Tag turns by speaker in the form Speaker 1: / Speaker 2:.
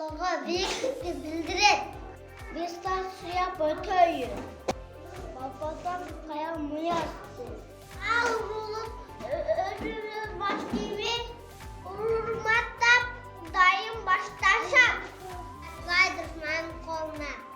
Speaker 1: Yolga birlikte bildirin. Biz taş suya batıyoruz. Babadan kaya mıyastı. Al bulup ölürüz baş gibi. Urmatta dayım baştaşa. Gaydırman koluna.